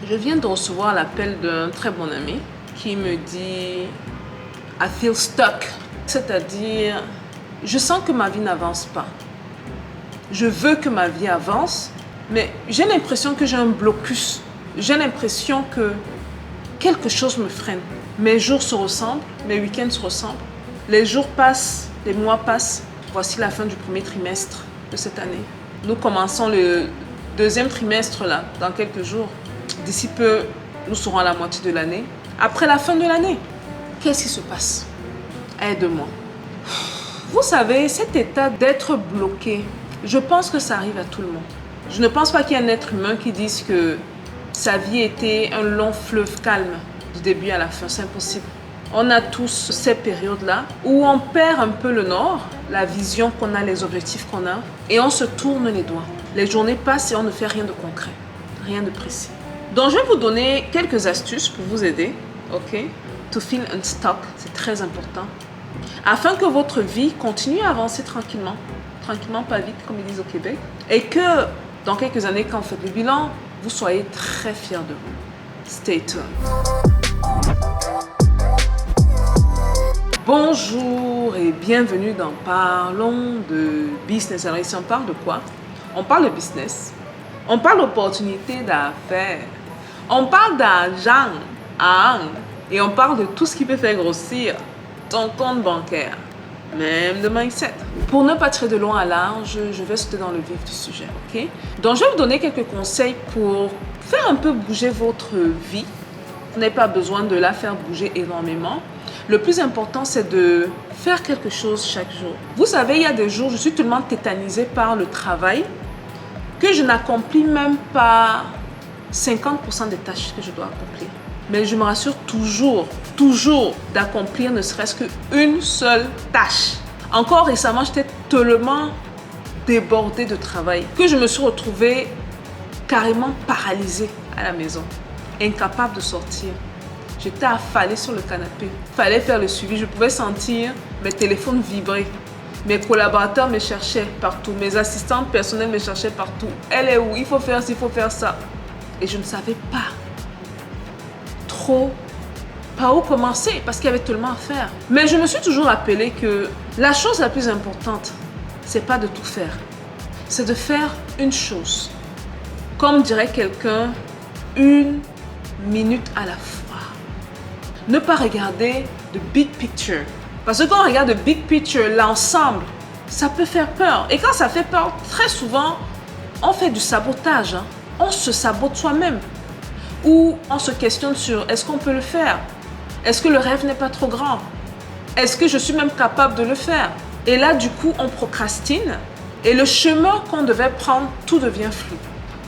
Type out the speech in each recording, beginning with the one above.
Je viens de recevoir l'appel d'un très bon ami qui me dit « I feel stuck ». C'est-à-dire, je sens que ma vie n'avance pas. Je veux que ma vie avance, mais j'ai l'impression que j'ai un blocus. J'ai l'impression que quelque chose me freine. Mes jours se ressemblent, mes week-ends se ressemblent. Les jours passent, les mois passent. Voici la fin du premier trimestre de cette année. Nous commençons le deuxième trimestre là, dans quelques jours. D'ici peu, nous serons à la moitié de l'année. Après la fin de l'année, qu'est-ce qui se passe? Aide-moi. Vous savez, cet état d'être bloqué, je pense que ça arrive à tout le monde. Je ne pense pas qu'il y ait un être humain qui dise que sa vie était un long fleuve calme du début à la fin. C'est impossible. On a tous ces périodes-là où on perd un peu le nord, la vision qu'on a, les objectifs qu'on a, et on se tourne les doigts. Les journées passent et on ne fait rien de concret, rien de précis. Donc, je vais vous donner quelques astuces pour vous aider, ok? To feel unstuck, c'est très important. Afin que votre vie continue à avancer tranquillement, tranquillement, pas vite, comme ils disent au Québec, et que dans quelques années, quand vous faites le bilan, vous soyez très fiers de vous. Stay tuned. Bonjour et bienvenue dans Parlons de Business. Alors ici, on parle de quoi? On parle de business. On parle d'opportunités d'affaires. On parle d'argent. Et on parle de tout ce qui peut faire grossir ton compte bancaire. Même de mindset. Pour ne pas tirer de long à large, je vais sauter dans le vif du sujet. Ok? Donc, je vais vous donner quelques conseils pour faire un peu bouger votre vie. Vous n'avez pas besoin de la faire bouger énormément. Le plus important, c'est de faire quelque chose chaque jour. Vous savez, il y a des jours, je suis tellement tétanisée par le travail que je n'accomplis même pas 50% des tâches que je dois accomplir. Mais je me rassure toujours d'accomplir ne serait-ce qu'une seule tâche. Encore récemment, j'étais tellement débordée de travail que je me suis retrouvée carrément paralysée à la maison, incapable de sortir. J'étais affalée sur le canapé. Il fallait faire le suivi. Je pouvais sentir mes téléphones vibrer. Mes collaborateurs me cherchaient partout. Mes assistants personnels me cherchaient partout. Elle est où? Il faut faire ci, il faut faire ça. Et je ne savais pas par où commencer parce qu'il y avait tellement à faire. Mais je me suis toujours rappelé que la chose la plus importante, c'est pas de tout faire. C'est de faire une chose. Comme dirait quelqu'un, une minute à la fois. Ne pas regarder the big picture. Parce que quand on regarde the big picture, l'ensemble, ça peut faire peur. Et quand ça fait peur, très souvent, on fait du sabotage. On se sabote soi-même. Ou on se questionne sur est-ce qu'on peut le faire? Est-ce que le rêve n'est pas trop grand? Est-ce que je suis même capable de le faire? Et là, du coup, on procrastine. Et le chemin qu'on devait prendre, tout devient flou.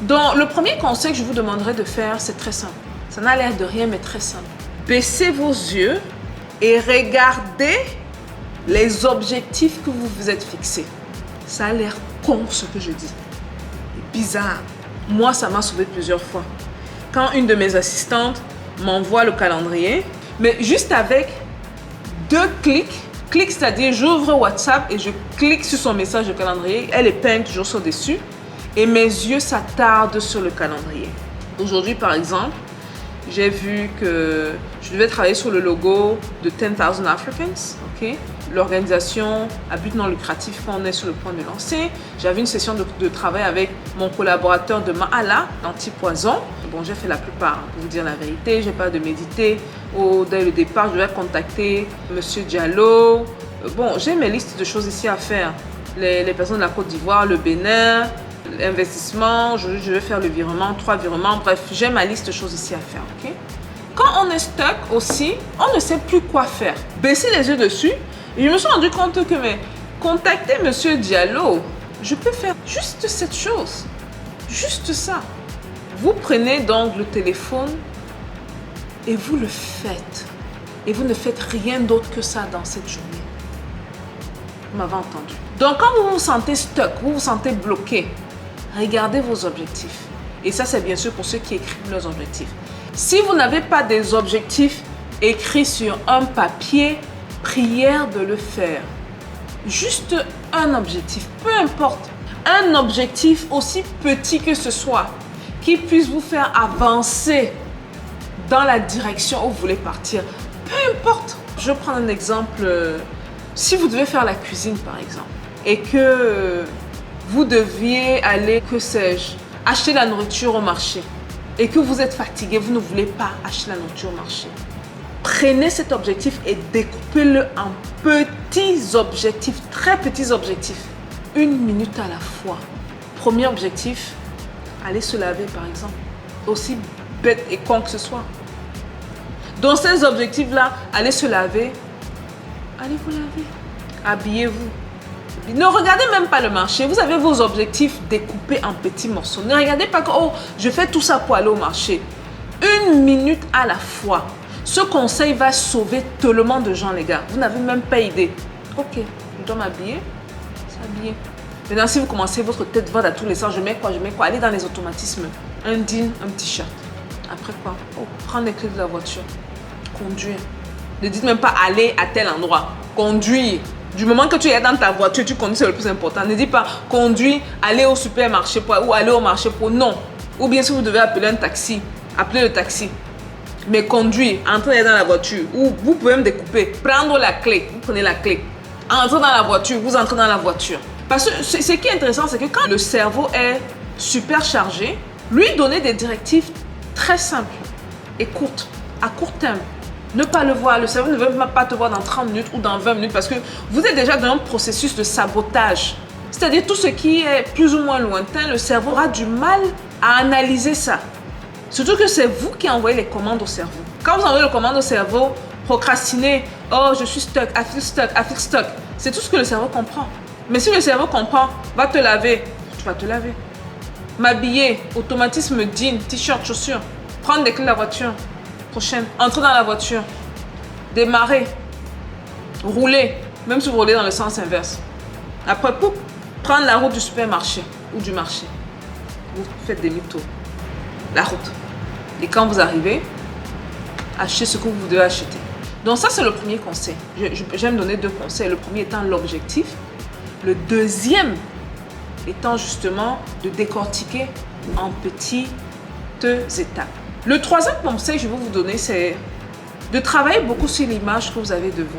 Donc, le premier conseil que je vous demanderai de faire, c'est très simple. Ça n'a l'air de rien, mais très simple. Baissez vos yeux et regardez les objectifs que vous vous êtes fixés. Ça a l'air con, ce que je dis. Bizarre. Moi, ça m'a sauvé plusieurs fois. Quand une de mes assistantes m'envoie le calendrier, mais juste avec 2 clics, c'est-à-dire j'ouvre WhatsApp et je clique sur son message de calendrier, elle épingle toujours sur dessus et mes yeux s'attardent sur le calendrier. Aujourd'hui, par exemple, j'ai vu que je devais travailler sur le logo de 10,000 Africans, ok? L'organisation à but non lucratif qu'on est sur le point de lancer. J'avais une session de travail avec mon collaborateur de Mahala, l'anti-poison. Bon, j'ai fait la plupart, pour vous dire la vérité. Je n'ai pas de méditer. Dès le départ, je vais contacter M. Diallo. Bon, j'ai mes listes de choses ici à faire. Les personnes de la Côte d'Ivoire, le Bénin, l'investissement, je vais faire le virement, 3 virements. Bref, j'ai ma liste de choses ici à faire, ok? Quand on est stuck aussi, on ne sait plus quoi faire. Baisser les yeux dessus. Et je me suis rendu compte que contacter M. Diallo, je peux faire juste cette chose. Juste ça. Vous prenez donc le téléphone et vous le faites. Et vous ne faites rien d'autre que ça dans cette journée. Vous m'avez entendu. Donc quand vous vous sentez stuck, vous vous sentez bloqué, regardez vos objectifs. Et ça, c'est bien sûr pour ceux qui écrivent leurs objectifs. Si vous n'avez pas des objectifs écrits sur un papier, prière de le faire. Juste un objectif, peu importe. Un objectif aussi petit que ce soit, qui puisse vous faire avancer dans la direction où vous voulez partir. Peu importe. Je vais prendre un exemple. Si vous devez faire la cuisine, par exemple, et que vous deviez aller, que sais-je, acheter la nourriture au marché, et que vous êtes fatigué, vous ne voulez pas acheter la nourriture au marché. Prenez cet objectif et découpez-le en petits objectifs, très petits objectifs. 1 minute à la fois. Premier objectif, aller se laver par exemple. Aussi bête et con que ce soit. Dans ces objectifs-là, allez se laver, allez vous laver, habillez-vous. Ne regardez même pas le marché. Vous avez vos objectifs découpés en petits morceaux. Ne regardez pas que, oh, je fais tout ça pour aller au marché. 1 minute à la fois. Ce conseil va sauver tellement de gens, les gars. Vous n'avez même pas idée. Ok, je dois m'habiller. S'habiller. Maintenant, si vous commencez, votre tête va dans tous les sens. Je mets quoi? Allez dans les automatismes. Un jean, un t-shirt. Après quoi? Oh, prendre les clés de la voiture. Conduire. Ne dites même pas aller à tel endroit. Conduire. Du moment que tu es dans ta voiture, tu conduis, c'est le plus important. Ne dis pas conduire, aller au supermarché ou aller au marché pour. Non. Ou bien si vous devez appeler un taxi, appelez le taxi. Mais conduire, entrer dans la voiture. Ou vous pouvez me découper. Prendre la clé. Vous prenez la clé. Entrez dans la voiture. Vous entrez dans la voiture. Parce que ce qui est intéressant, c'est que quand le cerveau est super chargé, lui donner des directives très simples et courtes, à court terme. Ne pas le voir, le cerveau ne veut même pas te voir dans 30 minutes ou dans 20 minutes parce que vous êtes déjà dans un processus de sabotage. C'est-à-dire tout ce qui est plus ou moins lointain, le cerveau aura du mal à analyser ça. Surtout que c'est vous qui envoyez les commandes au cerveau. Quand vous envoyez les commandes au cerveau, procrastiner, oh je suis stuck, I feel stuck, c'est tout ce que le cerveau comprend. Mais si le cerveau comprend, va te laver, tu vas te laver. M'habiller, automatisme, jean, t-shirt, chaussures, prendre des clés de la voiture. Prochaine, entrer dans la voiture, démarrer, rouler, même si vous roulez dans le sens inverse. Après, poup, prendre la route du supermarché ou du marché. Vous faites demi-tour. La route. Et quand vous arrivez, achetez ce que vous devez acheter. Donc ça, c'est le premier conseil. J'aime donner 2 conseils. Le premier étant l'objectif. Le deuxième étant justement de décortiquer en petites étapes. Le troisième conseil que je vais vous donner, c'est de travailler beaucoup sur l'image que vous avez de vous.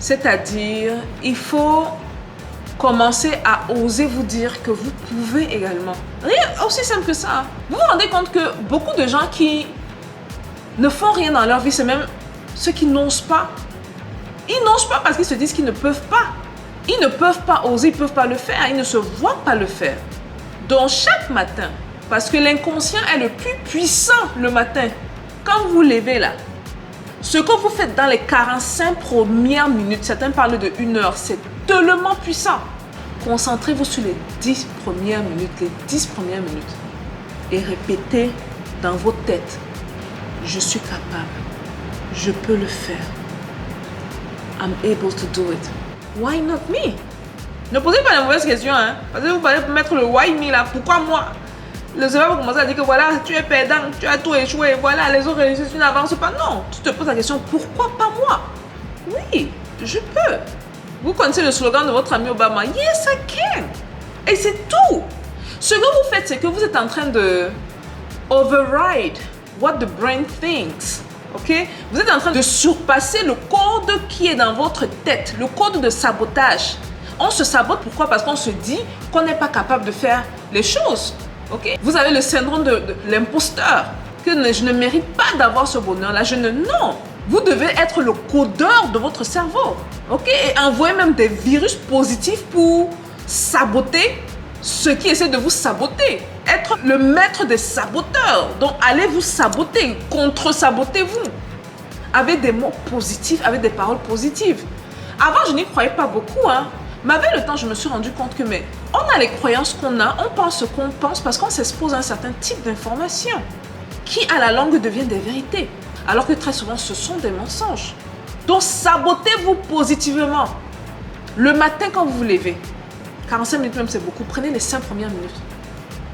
C'est-à-dire, il faut commencer à oser vous dire que vous pouvez également. Rien aussi simple que ça. Vous vous rendez compte que beaucoup de gens qui ne font rien dans leur vie, c'est même ceux qui n'osent pas. Ils n'osent pas parce qu'ils se disent qu'ils ne peuvent pas. Ils ne peuvent pas oser, ils ne peuvent pas le faire. Ils ne se voient pas le faire. Donc, chaque matin, parce que l'inconscient est le plus puissant le matin. Quand vous vous levez là, ce que vous faites dans les 45 premières minutes, certains parlent de 1 heure, c'est tellement puissant. Concentrez-vous sur les 10 premières minutes, et répétez dans vos têtes, je suis capable, je peux le faire. I'm able to do it. Why not me? Ne posez pas la mauvaise question, hein? Parce que vous allez mettre le why me là, pourquoi moi? Le cerveau va commencer à dire que voilà, tu es perdant, tu as tout échoué, voilà, les autres réussissent, tu n'avances pas. Non, tu te poses la question, pourquoi pas moi? Oui, je peux. Vous connaissez le slogan de votre ami Obama, Yes, I can. Et c'est tout. Ce que vous faites, c'est que vous êtes en train de override what the brain thinks. Ok? Vous êtes en train de surpasser le code qui est dans votre tête, le code de sabotage. On se sabote, pourquoi? Parce qu'on se dit qu'on n'est pas capable de faire les choses. Okay? Vous avez le syndrome de l'imposteur, que je ne mérite pas d'avoir ce bonheur-là. Non, vous devez être le codeur de votre cerveau. Okay? Et envoyer même des virus positifs pour saboter ceux qui essaient de vous saboter. Être le maître des saboteurs. Donc, allez vous saboter, contre-sabotez-vous. Avec des mots positifs, avec des paroles positives. Avant, je n'y croyais pas beaucoup, hein. Mais avec le temps, je me suis rendu compte que on a les croyances qu'on a, on pense ce qu'on pense parce qu'on s'expose à un certain type d'informations qui, à la longue, deviennent des vérités. Alors que très souvent, ce sont des mensonges. Donc, sabotez-vous positivement. Le matin, quand vous vous levez, 45 minutes même, c'est beaucoup. Prenez les 5 premières minutes.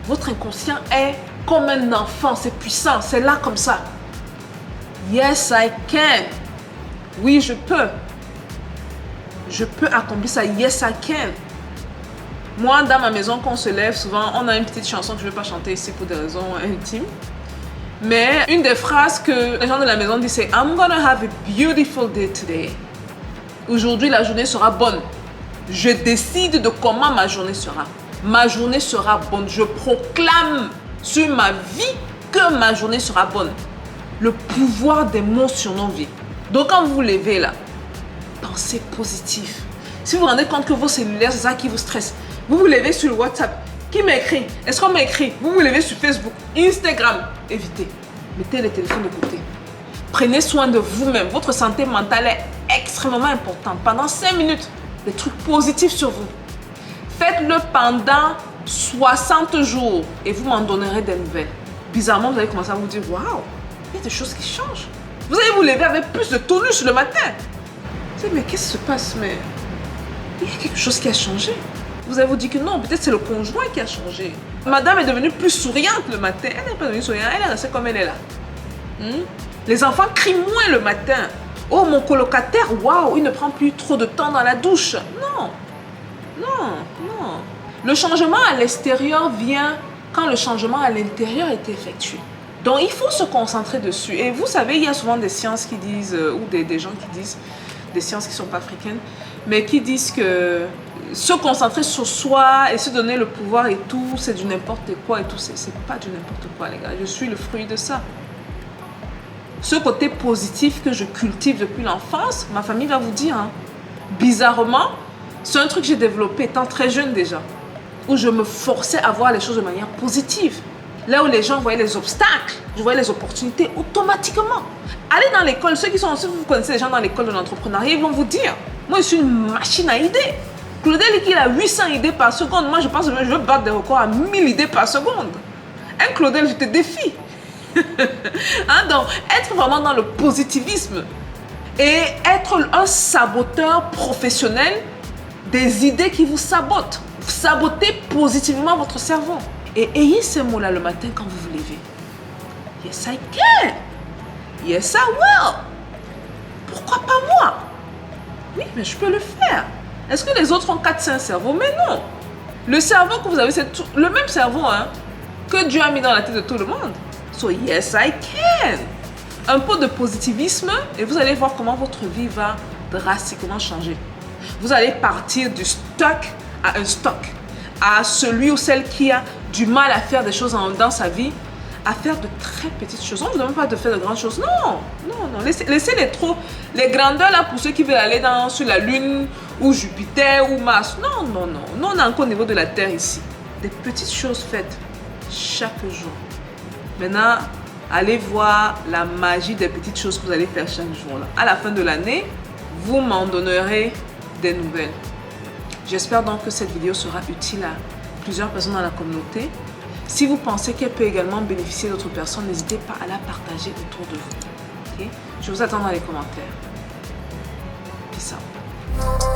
Votre inconscient est comme un enfant, c'est puissant, c'est là comme ça. Yes, I can. Oui, je peux. Je peux accomplir ça. Yes, I can. Moi, dans ma maison, quand on se lève, souvent, on a une petite chanson que je ne vais pas chanter ici pour des raisons intimes. Mais une des phrases que les gens de la maison disent, c'est I'm gonna have a beautiful day today. Aujourd'hui, la journée sera bonne. Je décide de comment ma journée sera. Ma journée sera bonne. Je proclame sur ma vie que ma journée sera bonne. Le pouvoir des mots sur nos vies. Donc, quand vous vous levez là, pensez positif. Si vous vous rendez compte que vos cellulaires, c'est ça qui vous stresse. Vous vous levez sur le WhatsApp. Qui m'écrit? Est-ce qu'on m'écrit? Vous vous levez sur Facebook, Instagram. Évitez. Mettez le téléphone de côté. Prenez soin de vous-même. Votre santé mentale est extrêmement importante. Pendant 5 minutes, des trucs positifs sur vous. Faites-le pendant 60 jours et vous m'en donnerez des nouvelles. Bizarrement, vous allez commencer à vous dire, waouh, il y a des choses qui changent. Vous allez vous lever avec plus de tonus le matin. Vous dites, mais qu'est-ce qui se passe? Mais il y a quelque chose qui a changé. Vous allez vous dire que non, peut-être c'est le conjoint qui a changé. Madame est devenue plus souriante le matin. Elle n'est pas devenue souriante, elle est restée comme elle est là. Les enfants crient moins le matin. Oh, mon colocataire, waouh, il ne prend plus trop de temps dans la douche. Non, non, non. Le changement à l'extérieur vient quand le changement à l'intérieur est effectué. Donc, il faut se concentrer dessus. Et vous savez, il y a souvent des sciences qui disent, ou des gens qui disent, des sciences qui ne sont pas africaines, mais qui disent que se concentrer sur soi et se donner le pouvoir et tout, c'est du n'importe quoi et tout. C'est pas du n'importe quoi, les gars. Je suis le fruit de ça. Ce côté positif que je cultive depuis l'enfance, ma famille va vous dire, hein, bizarrement, c'est un truc que j'ai développé étant très jeune déjà, où je me forçais à voir les choses de manière positive. Là où les gens voyaient les obstacles, je voyais les opportunités automatiquement. Allez dans l'école, ceux qui sont, si vous connaissez les gens dans l'école de l'entrepreneuriat, ils vont vous dire, moi je suis une machine à idées. Claudel, il a 800 idées par seconde. Moi, je pense que je veux battre des records à 1000 idées par seconde. Hein, Claudel, je te défie. Hein, donc, être vraiment dans le positivisme et être un saboteur professionnel des idées qui vous sabotent. Sabotez positivement votre cerveau. Et ayez ces mots-là le matin quand vous vous levez. Yes, I can. Yes, I will. Pourquoi pas moi? Oui, mais je peux le faire. Est-ce que les autres ont 4-5 cerveaux? Mais non. Le cerveau que vous avez, c'est le même cerveau, hein, que Dieu a mis dans la tête de tout le monde. So, yes, I can. Un peu de positivisme et vous allez voir comment votre vie va drastiquement changer. Vous allez partir du stock à un stock. À celui ou celle qui a du mal à faire des choses dans sa vie, à faire de très petites choses. On ne vous demande pas de faire de grandes choses. Non, non, non. Laissez les grandeurs là pour ceux qui veulent aller sur la Lune ou Jupiter ou Mars. Non, non, non. Nous, on est encore au niveau de la Terre ici. Des petites choses faites chaque jour. Maintenant, allez voir la magie des petites choses que vous allez faire chaque jour. Là. À la fin de l'année, vous m'en donnerez des nouvelles. J'espère donc que cette vidéo sera utile à plusieurs personnes dans la communauté. Si vous pensez qu'elle peut également bénéficier d'autres personnes, n'hésitez pas à la partager autour de vous. Okay? Je vous attends dans les commentaires. Peace out.